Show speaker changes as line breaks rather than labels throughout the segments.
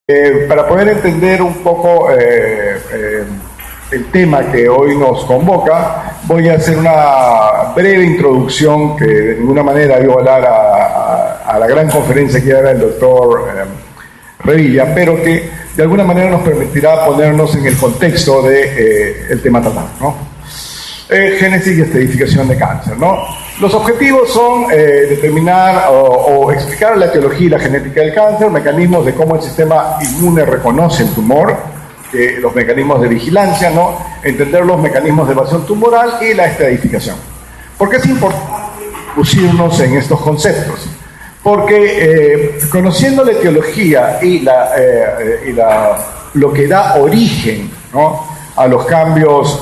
Para poder entender un poco el tema que hoy nos convoca, voy a hacer una breve introducción que de ninguna manera dio hablar a la gran conferencia que era el doctor Revilla, pero que de alguna manera nos permitirá ponernos en el contexto del tema tratado, ¿no? Génesis y estratificación de cáncer, ¿no? Los objetivos son determinar o explicar la etiología y la genética del cáncer, mecanismos de cómo el sistema inmune reconoce el tumor, los mecanismos de vigilancia, ¿no? Entender los mecanismos de evasión tumoral y la estratificación. ¿Por qué es importante introducirnos en estos conceptos? Porque conociendo la etiología y lo que da origen, ¿no?, a los cambios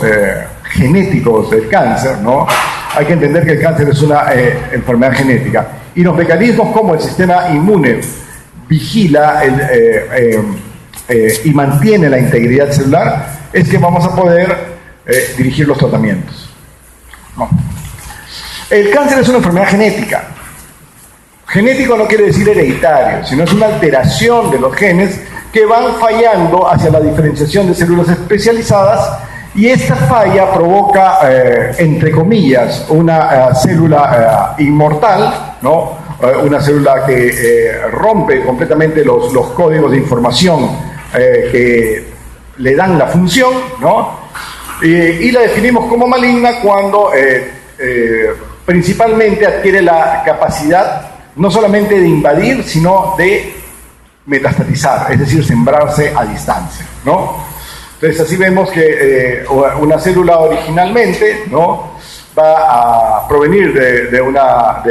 genéticos del cáncer, ¿no? Hay que entender que el cáncer es una enfermedad genética y los mecanismos como el sistema inmune vigila y mantiene la integridad celular es que vamos a poder dirigir los tratamientos, ¿no? El cáncer es una enfermedad genética. Genético no quiere decir hereditario, sino es una alteración de los genes que van fallando hacia la diferenciación de células especializadas. Y esta falla provoca, entre comillas, una célula inmortal, ¿no? Una célula que rompe completamente los códigos de información que le dan la función, ¿no? Y la definimos como maligna cuando principalmente adquiere la capacidad no solamente de invadir, sino de metastatizar, es decir, sembrarse a distancia, ¿no? Entonces así vemos que una célula originalmente, ¿no?, va a provenir de una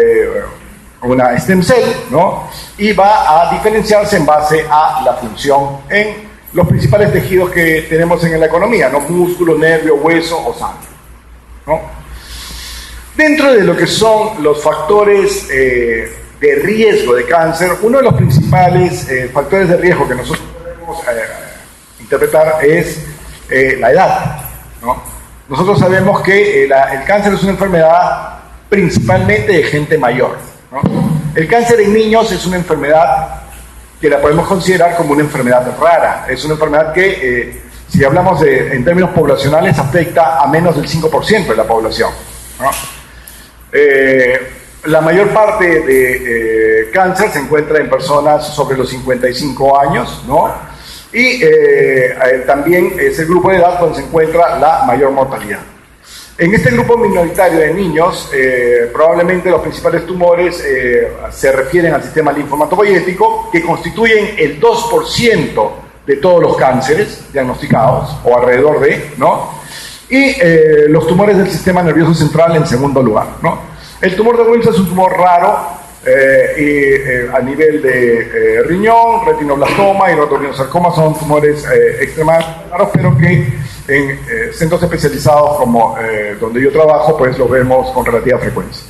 stem cell, ¿no?, y va a diferenciarse en base a la función en los principales tejidos que tenemos en la economía, ¿no?, músculo, nervio, hueso o sangre, ¿no? Dentro de lo que son los factores de riesgo de cáncer, uno de los principales factores de riesgo que nosotros podemos interpretar es la edad, ¿no? Nosotros sabemos que el cáncer es una enfermedad principalmente de gente mayor, ¿no? El cáncer en niños es una enfermedad que la podemos considerar como una enfermedad rara. Es una enfermedad que, si hablamos en términos poblacionales, afecta a menos del 5% de la población, ¿no? La mayor parte de cáncer se encuentra en personas sobre los 55 años, ¿no? Y también es el grupo de edad donde se encuentra la mayor mortalidad. En este grupo minoritario de niños, probablemente los principales tumores se refieren al sistema linfomatopoyético, que constituyen el 2% de todos los cánceres diagnosticados, o alrededor de, ¿no? Y los tumores del sistema nervioso central en segundo lugar, ¿no? El tumor de Wilms es un tumor raro, a nivel de riñón, retinoblastoma y rotorinosarcoma son tumores extremadamente raros, pero que en centros especializados como donde yo trabajo, pues los vemos con relativa frecuencia.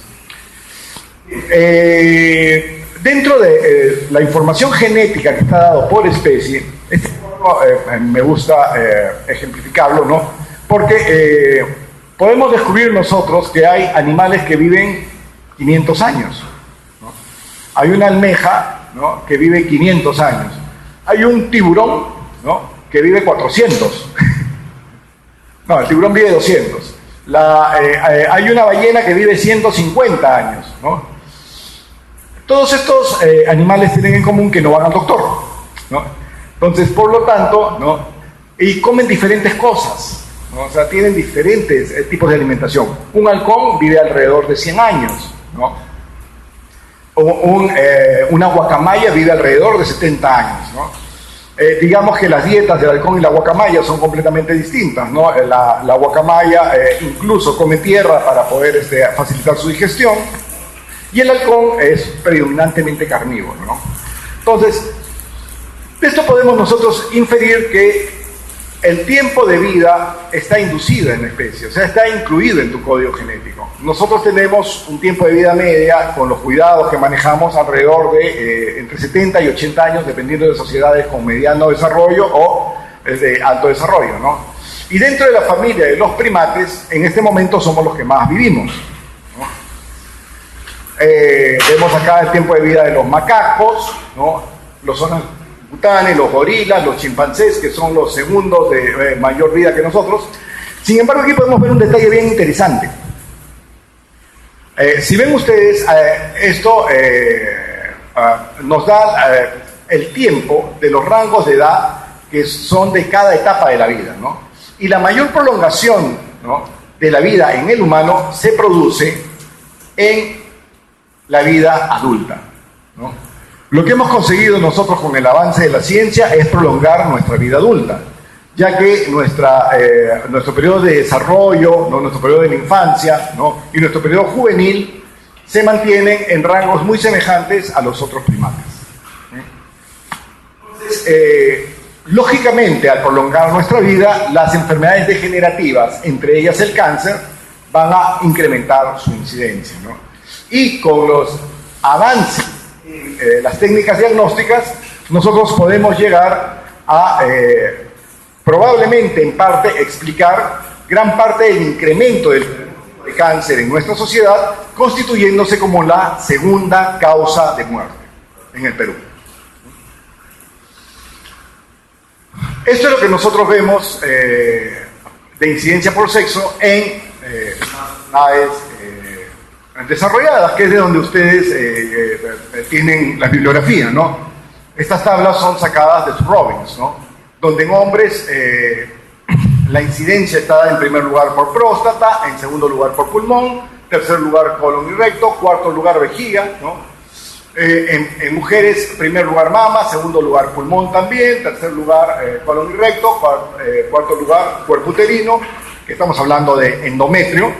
Dentro de la información genética que está dado por especie, me gusta ejemplificarlo, ¿no? Porque podemos descubrir nosotros que hay animales que viven 500 años. Hay una almeja, ¿no?, que vive 500 años. Hay un tiburón, ¿no?, que vive 400. No, el tiburón vive 200. Hay una ballena que vive 150 años, ¿no? Todos estos animales tienen en común que no van al doctor, ¿no? Entonces, por lo tanto, ¿no?, y comen diferentes cosas, ¿no? O sea, tienen diferentes tipos de alimentación. Un halcón vive alrededor de 100 años, ¿no? Una guacamaya vive alrededor de 70 años, ¿no? Digamos que las dietas del halcón y la guacamaya son completamente distintas, ¿no? La guacamaya incluso come tierra para poder facilitar su digestión, y el halcón es predominantemente carnívoro, ¿no? Entonces, de esto podemos nosotros inferir que el tiempo de vida está inducido en la especie, o sea, está incluido en tu código genético. Nosotros tenemos un tiempo de vida media, con los cuidados que manejamos, alrededor de entre 70 y 80 años, dependiendo de sociedades con mediano desarrollo o de alto desarrollo, ¿no? Y dentro de la familia de los primates, en este momento somos los que más vivimos, ¿no? Vemos acá el tiempo de vida de los macacos, ¿no? Los orangutanes, los gorilas, los chimpancés, que son los segundos de mayor vida que nosotros. Sin embargo, aquí podemos ver un detalle bien interesante. Si ven ustedes, esto nos da el tiempo de los rangos de edad que son de cada etapa de la vida, ¿no? Y la mayor prolongación, ¿no?, de la vida en el humano se produce en la vida adulta, ¿no? Lo que hemos conseguido nosotros con el avance de la ciencia es prolongar nuestra vida adulta, ya que nuestro periodo de desarrollo, ¿no?, nuestro periodo de la infancia, ¿no?, y nuestro periodo juvenil se mantienen en rangos muy semejantes a los otros primates. Entonces, lógicamente, al prolongar nuestra vida, las enfermedades degenerativas, entre ellas el cáncer, van a incrementar su incidencia, ¿no? Y con los avances en las técnicas diagnósticas, nosotros podemos llegar a probablemente en parte explicar gran parte del incremento del cáncer en nuestra sociedad, constituyéndose como la segunda causa de muerte en el Perú. Esto es lo que nosotros vemos de incidencia por sexo en sociedades desarrolladas, que es de donde ustedes tienen la bibliografía, ¿no? Estas tablas son sacadas de Robbins, ¿no?, donde en hombres la incidencia está en primer lugar por próstata, en segundo lugar por pulmón, tercer lugar colon y recto, cuarto lugar vejiga, ¿no? En mujeres, primer lugar mama, segundo lugar pulmón también, tercer lugar colon y recto, cuarto lugar cuerpo uterino, que estamos hablando de endometrio,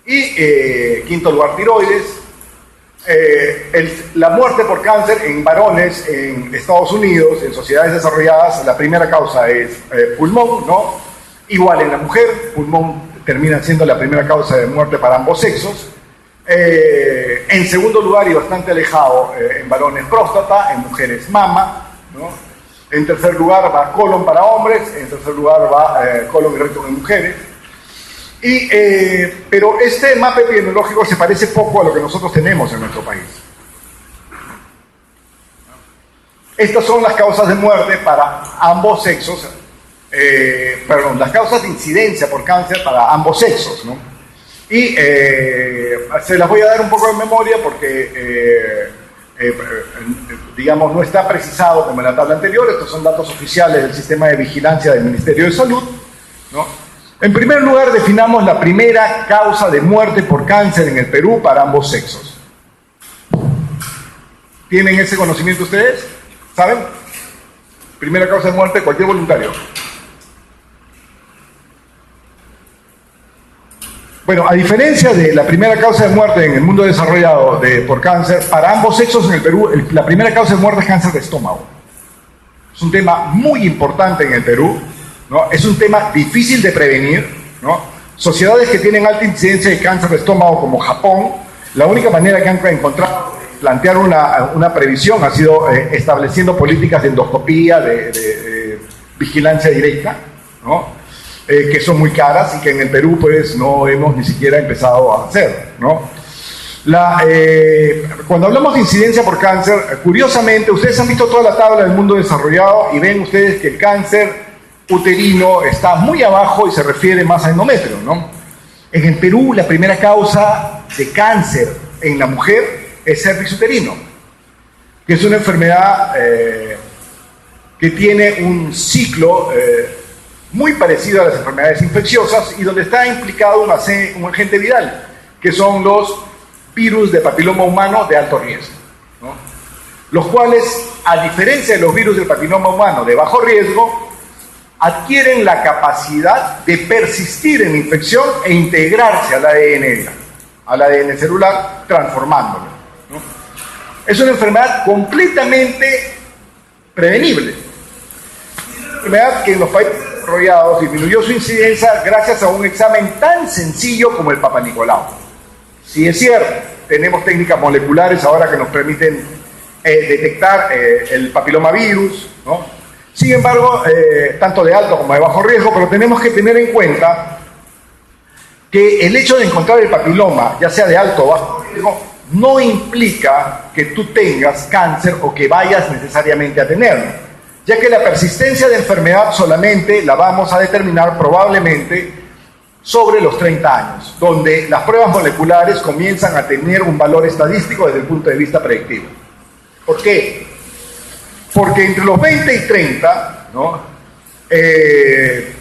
y quinto lugar tiroides. La muerte por cáncer en varones en Estados Unidos, en sociedades desarrolladas, la primera causa es pulmón, ¿no? Igual en la mujer, pulmón termina siendo la primera causa de muerte para ambos sexos. En segundo lugar, y bastante alejado, en varones próstata, en mujeres mama, ¿no? En tercer lugar va colon para hombres, en tercer lugar va colon y recto en mujeres. Pero este mapa epidemiológico se parece poco a lo que nosotros tenemos en nuestro país. Estas son las causas de muerte para ambos sexos, las causas de incidencia por cáncer para ambos sexos, ¿no? Y se las voy a dar un poco de memoria porque, digamos, no está precisado como en la tabla anterior. Estos son datos oficiales del sistema de vigilancia del Ministerio de Salud, ¿no? En primer lugar, definamos la primera causa de muerte por cáncer en el Perú para ambos sexos. ¿Tienen ese conocimiento ustedes? ¿Saben? Primera causa de muerte, cualquier voluntario. Bueno, a diferencia de la primera causa de muerte en el mundo desarrollado por cáncer, para ambos sexos en el Perú, la primera causa de muerte es cáncer de estómago. Es un tema muy importante en el Perú, ¿no? Es un tema difícil de prevenir, ¿no? Sociedades que tienen alta incidencia de cáncer de estómago, como Japón, la única manera que han encontrado de plantear una previsión ha sido estableciendo políticas de endoscopía, de vigilancia directa, ¿no? Que son muy caras y que en el Perú pues no hemos ni siquiera empezado a hacer, ¿no? Cuando hablamos de incidencia por cáncer, curiosamente, ustedes han visto toda la tabla del mundo desarrollado y ven ustedes que el cáncer uterino está muy abajo y se refiere más a endometrio, ¿no? En el Perú, la primera causa de cáncer en la mujer es cervix uterino, que es una enfermedad que tiene un ciclo muy parecido a las enfermedades infecciosas y donde está implicado un agente viral, que son los virus de papiloma humano de alto riesgo, ¿no? Los cuales, a diferencia de los virus del papiloma humano de bajo riesgo, adquieren la capacidad de persistir en la infección e integrarse al ADN celular, transformándolo, ¿no? Es una enfermedad completamente prevenible. Una enfermedad que en los países desarrollados disminuyó su incidencia gracias a un examen tan sencillo como el Papa Nicolau. Sí es cierto, tenemos técnicas moleculares ahora que nos permiten detectar el papilomavirus, ¿no? Sin embargo, tanto de alto como de bajo riesgo, pero tenemos que tener en cuenta que el hecho de encontrar el papiloma, ya sea de alto o bajo riesgo, no implica que tú tengas cáncer o que vayas necesariamente a tenerlo. ya que la persistencia de enfermedad solamente la vamos a determinar probablemente sobre los 30 años, donde las pruebas moleculares comienzan a tener un valor estadístico desde el punto de vista predictivo. ¿Por qué? Porque entre los 20 y 30, ¿no? En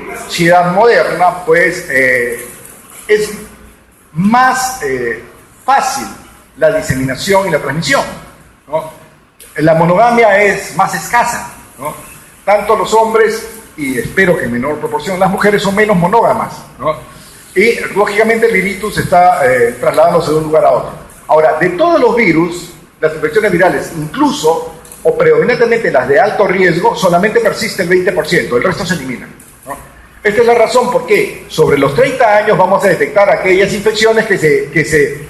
una sociedad moderna, pues, es más fácil la diseminación y la transmisión, ¿no? La monogamia es más escasa, ¿no? Tanto los hombres, y espero que en menor proporción las mujeres, son menos monógamas, ¿no? Y lógicamente el virus está trasladándose de un lugar a otro. Ahora, de todos los virus, las infecciones virales, incluso o predominantemente las de alto riesgo, solamente persiste el 20%, el resto se elimina, ¿no? Esta es la razón por qué sobre los 30 años vamos a detectar aquellas infecciones que se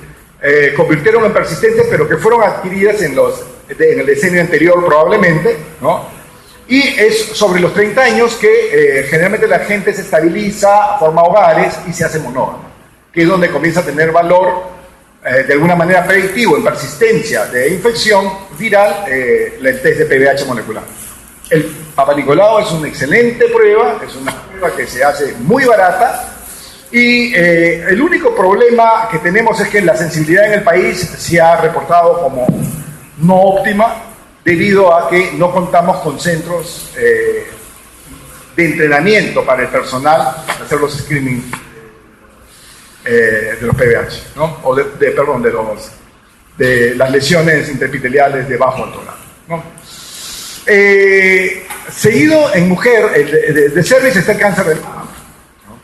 convirtieron en persistentes, pero que fueron adquiridas en el decenio anterior probablemente, ¿no? Y es sobre los 30 años que generalmente la gente se estabiliza, forma hogares y se hace monógama, que es donde comienza a tener valor de alguna manera predictivo en persistencia de infección viral el test de PBH molecular. El Papa Nicolau es una excelente prueba, es una prueba que se hace muy barata y el único problema que tenemos es que la sensibilidad en el país se ha reportado como no óptima debido a que no contamos con centros de entrenamiento para el personal para hacer los screenings de los PBH, ¿no? O de las lesiones interepiteliales de bajo alto grado, ¿no? Seguido en mujer de cervix está el cáncer de mama, ¿no?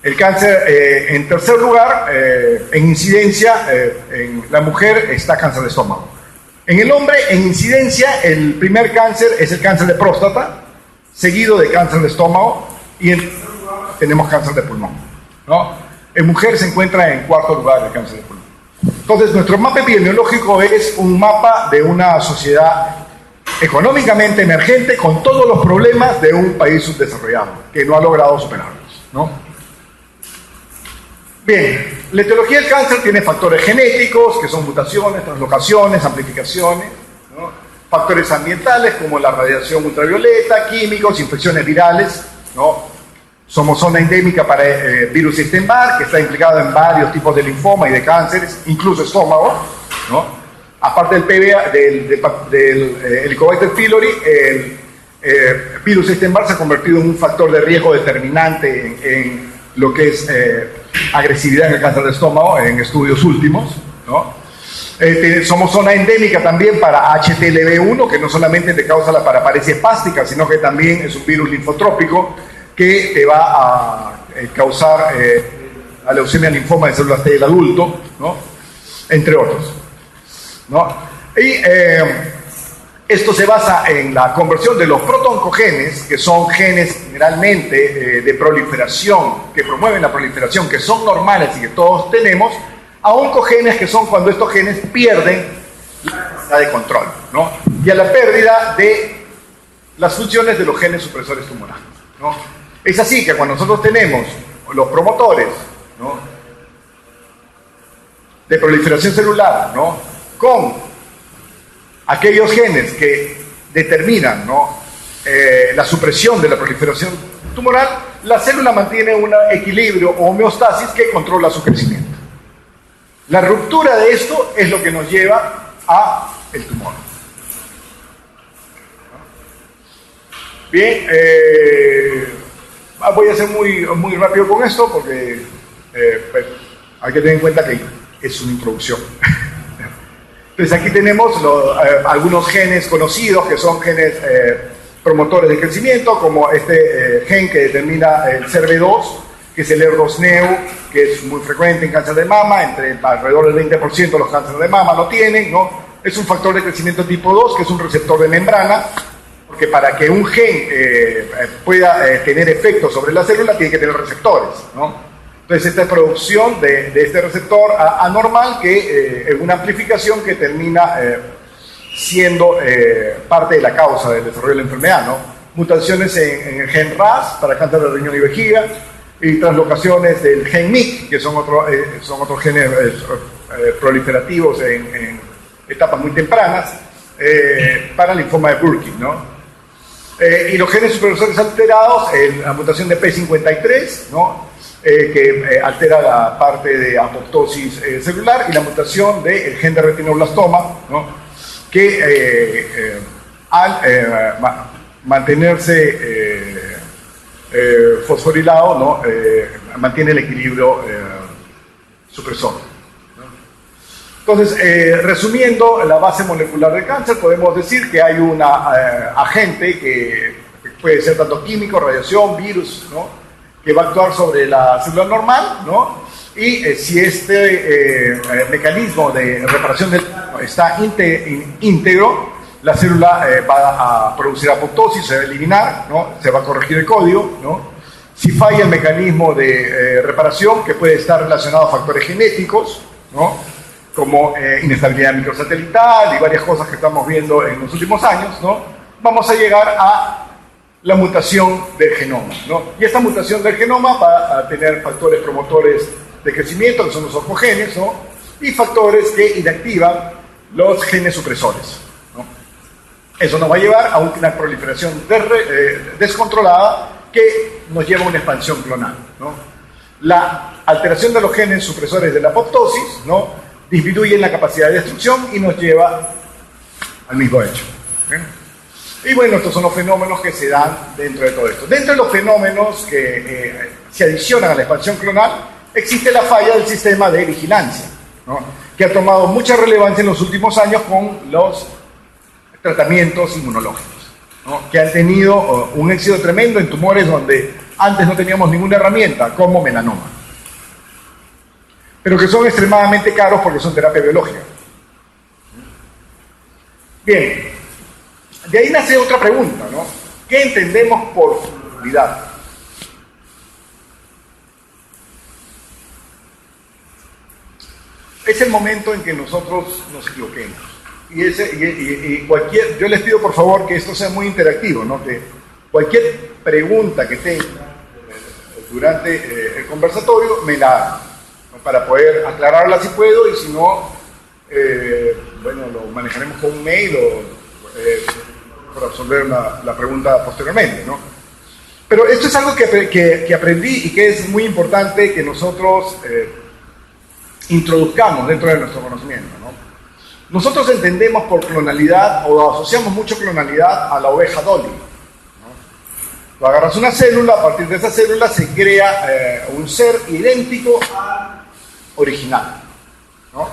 El cáncer, en tercer lugar, en incidencia, en la mujer está cáncer de estómago. En el hombre, en incidencia, el primer cáncer es el cáncer de próstata, seguido de cáncer de estómago, y en tercer lugar tenemos cáncer de pulmón, ¿no? En mujer se encuentra en cuarto lugar el cáncer de pulmón. Entonces, nuestro mapa epidemiológico es un mapa de una sociedad económicamente emergente con todos los problemas de un país subdesarrollado, que no ha logrado superarlos, ¿no? Bien, la etiología del cáncer tiene factores genéticos, que son mutaciones, translocaciones, amplificaciones, ¿no? Factores ambientales, como la radiación ultravioleta, químicos, infecciones virales, ¿no? Somos zona endémica para virus Epstein-Barr, que está implicado en varios tipos de linfoma y de cánceres, incluso estómago, ¿no? Aparte del PBA, del Helicobacter pylori, el virus Epstein-Barr se ha convertido en un factor de riesgo determinante en lo que es agresividad en el cáncer de estómago, en estudios últimos, ¿no? Somos zona endémica también para HTLV1, que no solamente te causa la paraparesia espástica, sino que también es un virus linfotrópico que te va a causar la leucemia linfoma de células T del adulto, ¿no? Entre otros, ¿no? Y esto se basa en la conversión de los protooncogenes, que son genes generalmente de proliferación, que promueven la proliferación, que son normales y que todos tenemos, a oncogenes, que son cuando estos genes pierden la capacidad de control, ¿no? Y a la pérdida de las funciones de los genes supresores tumorales, ¿no? Es así que cuando nosotros tenemos los promotores, ¿no?, de proliferación celular, ¿no?, con aquellos genes que determinan, ¿no?, la supresión de la proliferación tumoral, la célula mantiene un equilibrio o homeostasis que controla su crecimiento. La ruptura de esto es lo que nos lleva a el tumor. Bien, voy a ser muy rápido con esto porque pues, hay que tener en cuenta que es una introducción. Entonces aquí tenemos algunos genes conocidos que son genes promotores de crecimiento, como este gen que determina el CERV2, que es el ER2-NEU, que es muy frecuente en cáncer de mama, alrededor del 20% de los cánceres de mama lo tienen, ¿no? Es un factor de crecimiento tipo 2, que es un receptor de membrana, porque para que un gen pueda tener efecto sobre la célula tiene que tener receptores, ¿no? Entonces esta es producción de este receptor anormal que es una amplificación que termina siendo parte de la causa del desarrollo de la enfermedad, ¿no? Mutaciones en el gen RAS para cáncer de riñón y vejiga, y translocaciones del gen MYC, que son otros genes proliferativos en etapas muy tempranas, para linfoma de Burkitt, ¿no? Y los genes supresores alterados, la mutación de P53, ¿no? Que altera la parte de apoptosis celular, y la mutación del gen de retinoblastoma, ¿no? Que al mantenerse fosforilado, ¿no? Mantiene el equilibrio supresor, ¿no? Entonces, resumiendo la base molecular del cáncer, podemos decir que hay un agente que puede ser tanto químico, radiación, virus, ¿no? Que va a actuar sobre la célula normal, ¿no? Y si este mecanismo de reparación del daño está íntegro, la célula va a producir apoptosis, se va a eliminar, ¿no? Se va a corregir el código, ¿no? Si falla el mecanismo de reparación, que puede estar relacionado a factores genéticos, ¿no? Como inestabilidad microsatelital y varias cosas que estamos viendo en los últimos años, ¿no? Vamos a llegar a la mutación del genoma, ¿no? Y esta mutación del genoma va a tener factores promotores de crecimiento, que son los oncogenes, ¿no? Y factores que inactivan los genes supresores, ¿no? Eso nos va a llevar a una proliferación descontrolada que nos lleva a una expansión clonal, ¿no? La alteración de los genes supresores de la apoptosis, ¿no? Disminuye la capacidad de destrucción y nos lleva al mismo hecho, ¿eh? Y bueno, estos son los fenómenos que se dan dentro de todo esto. Dentro de los fenómenos que se adicionan a la expansión clonal, existe la falla del sistema de vigilancia, ¿no? Que ha tomado mucha relevancia en los últimos años con los tratamientos inmunológicos, ¿no? Que han tenido un éxito tremendo en tumores donde antes no teníamos ninguna herramienta, como melanoma, pero que son extremadamente caros porque son terapia biológica. Bien. De ahí nace otra pregunta, ¿no? ¿Qué entendemos por clonalidad? Es el momento en que nosotros nos equivoquemos. Y yo les pido por favor que esto sea muy interactivo, ¿no? Que cualquier pregunta que tenga durante el conversatorio me la hagan, ¿no? Para poder aclararla si puedo, y si no, bueno, lo manejaremos con un mail o por resolver la pregunta posteriormente, ¿no? Pero esto es algo que aprendí y que es muy importante que nosotros introduzcamos dentro de nuestro conocimiento, ¿no? Nosotros entendemos por clonalidad, o asociamos mucho clonalidad a la oveja Dolly, ¿no? Tú agarras una célula, a partir de esa célula se crea un ser idéntico al original, ¿no?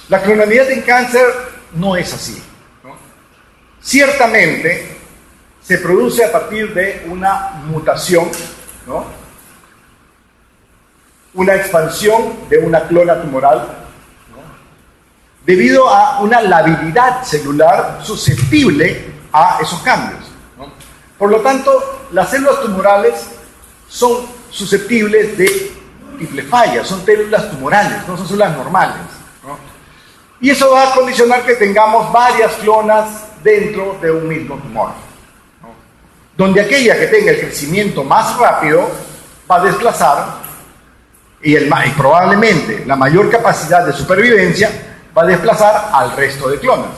La clonalidad en cáncer no es así. Ciertamente se produce a partir de una mutación, ¿no? Una expansión de una clona tumoral, ¿no? Debido a una labilidad celular susceptible a esos cambios, ¿no? Por lo tanto, las células tumorales son susceptibles de múltiples fallas, son células tumorales, no son células normales, ¿no? Y eso va a condicionar que tengamos varias clonas dentro de un mismo tumor, ¿no? Donde aquella que tenga el crecimiento más rápido va a desplazar y probablemente la mayor capacidad de supervivencia va a desplazar al resto de clonas,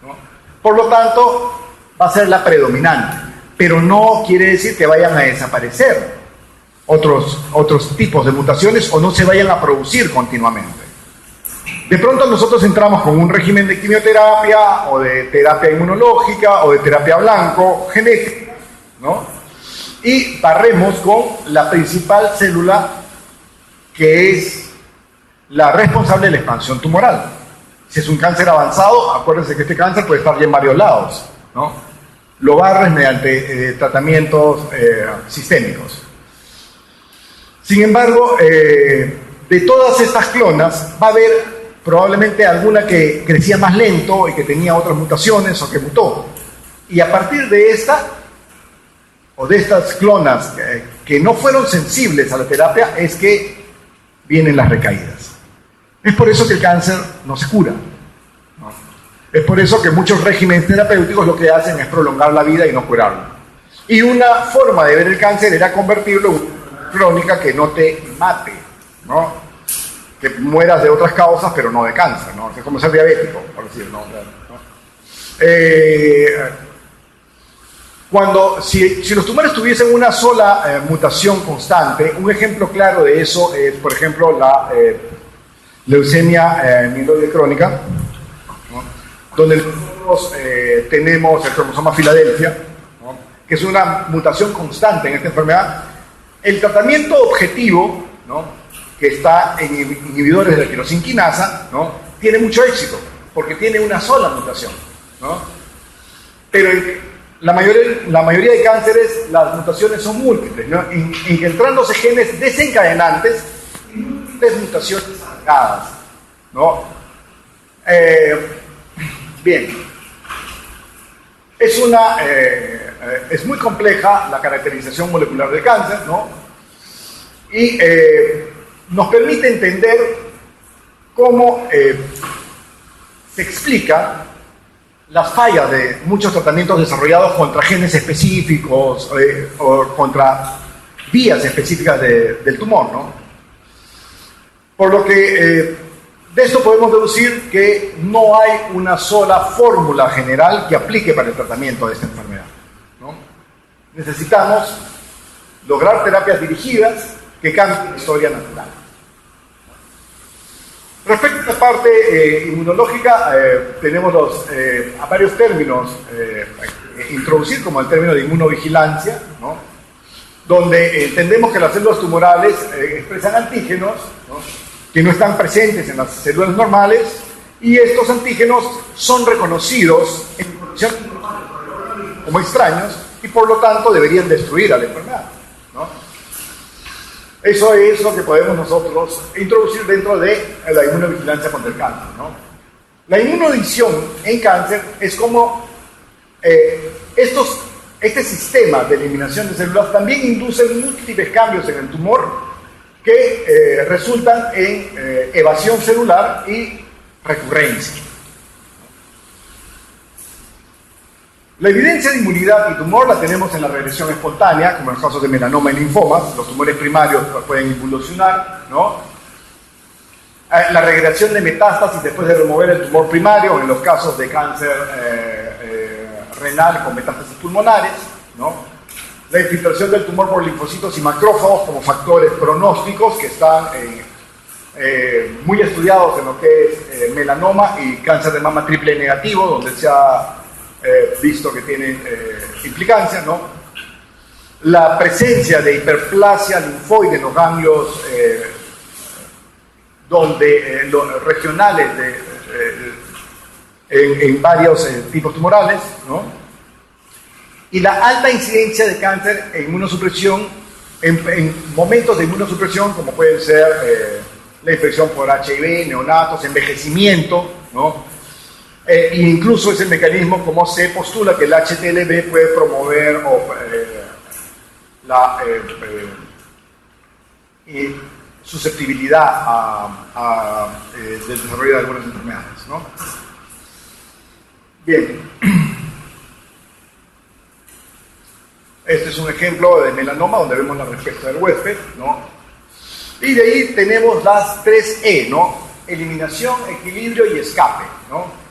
¿no? Por lo tanto, va a ser la predominante, pero no quiere decir que vayan a desaparecer otros tipos de mutaciones o no se vayan a producir continuamente. De pronto nosotros entramos con un régimen de quimioterapia o de terapia inmunológica o de terapia blanco genética, ¿no? Y barremos con la principal célula que es la responsable de la expansión tumoral. Si es un cáncer avanzado, acuérdense que este cáncer puede estar ya en varios lados, ¿no? Lo barres mediante tratamientos sistémicos. Sin embargo, de todas estas clonas va a haber probablemente alguna que crecía más lento y que tenía otras mutaciones o que mutó. Y a partir de esta, o de estas clonas que no fueron sensibles a la terapia, es que vienen las recaídas. Es por eso que el cáncer no se cura, ¿no? Es por eso que muchos regímenes terapéuticos lo que hacen es prolongar la vida y no curarlo. Y una forma de ver el cáncer era convertirlo en una crónica que no te mate, ¿no? Que mueras de otras causas, pero no de cáncer, ¿no? Es como ser diabético, por decirlo, ¿no? Si los tumores tuviesen una sola mutación constante, un ejemplo claro de eso es, por ejemplo, la leucemia mieloide crónica, ¿no? Donde nosotros tenemos el cromosoma Filadelfia, ¿no? Que es una mutación constante en esta enfermedad. El tratamiento objetivo, ¿no? Que está en inhibidores de la tirosinquinasa, ¿no? Tiene mucho éxito, porque tiene una sola mutación, ¿no? Pero la mayoría de cánceres, las mutaciones son múltiples, ¿no? Encontrándose genes desencadenantes y múltiples mutaciones agregadas, ¿no? Bien, es muy compleja la caracterización molecular del cáncer, ¿no? Y nos permite entender cómo se explica las fallas de muchos tratamientos desarrollados contra genes específicos o contra vías específicas del tumor, ¿no? Por lo que de esto podemos deducir que no hay una sola fórmula general que aplique para el tratamiento de esta enfermedad, ¿no? Necesitamos lograr terapias dirigidas que cambien la historia natural. Respecto a esta parte inmunológica, tenemos varios términos introducir, como el término de inmunovigilancia, ¿no? Donde entendemos que las células tumorales expresan antígenos, ¿no? Que no están presentes en las células normales, y estos antígenos son reconocidos en condiciones como extraños y por lo tanto deberían destruir a la enfermedad, ¿no? Eso es lo que podemos nosotros introducir dentro de la inmunovigilancia contra el cáncer, ¿no? La inmunoedición en cáncer es como este sistema de eliminación de células también induce múltiples cambios en el tumor que resultan en evasión celular y recurrencia. La evidencia de inmunidad y tumor la tenemos en la regresión espontánea, como en los casos de melanoma y linfomas. Los tumores primarios pueden involucionar, ¿no? La regresión de metástasis después de remover el tumor primario, en los casos de cáncer renal con metástasis pulmonares, ¿no? La infiltración del tumor por linfocitos y macrófagos como factores pronósticos que están muy estudiados en lo que es melanoma y cáncer de mama triple negativo, donde se ha visto que tienen implicancia, ¿no? La presencia de hiperplasia linfoide en los ganglios regionales en varios tipos tumorales, ¿no? Y la alta incidencia de cáncer en inmunosupresión, en momentos de inmunosupresión, como pueden ser la infección por HIV, neonatos, envejecimiento, ¿no? E incluso es el mecanismo como se postula que el HTLV puede promover la susceptibilidad del desarrollo de algunas enfermedades, ¿no? Bien. Este es un ejemplo de melanoma donde vemos la respuesta del huésped, ¿no? Y de ahí tenemos las 3E, ¿no? Eliminación, equilibrio y escape, ¿no?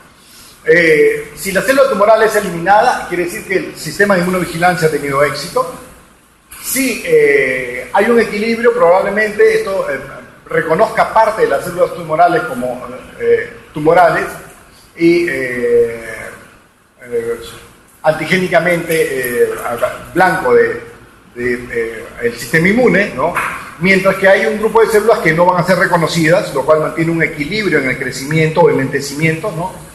Si la célula tumoral es eliminada, quiere decir que el sistema de inmunovigilancia ha tenido éxito. Si hay un equilibrio, probablemente esto reconozca parte de las células tumorales como tumorales y antigénicamente blanco el sistema inmune, ¿no? Mientras que hay un grupo de células que no van a ser reconocidas, lo cual mantiene un equilibrio en el crecimiento o el lentecimiento, ¿no?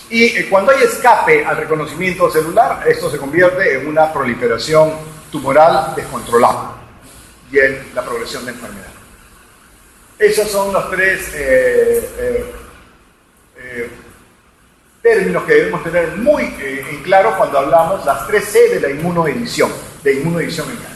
Y cuando hay escape al reconocimiento celular, esto se convierte en una proliferación tumoral descontrolada y en la progresión de enfermedad. Esos son los tres términos que debemos tener muy en claro cuando hablamos las 3C de la inmunoedición, en cáncer.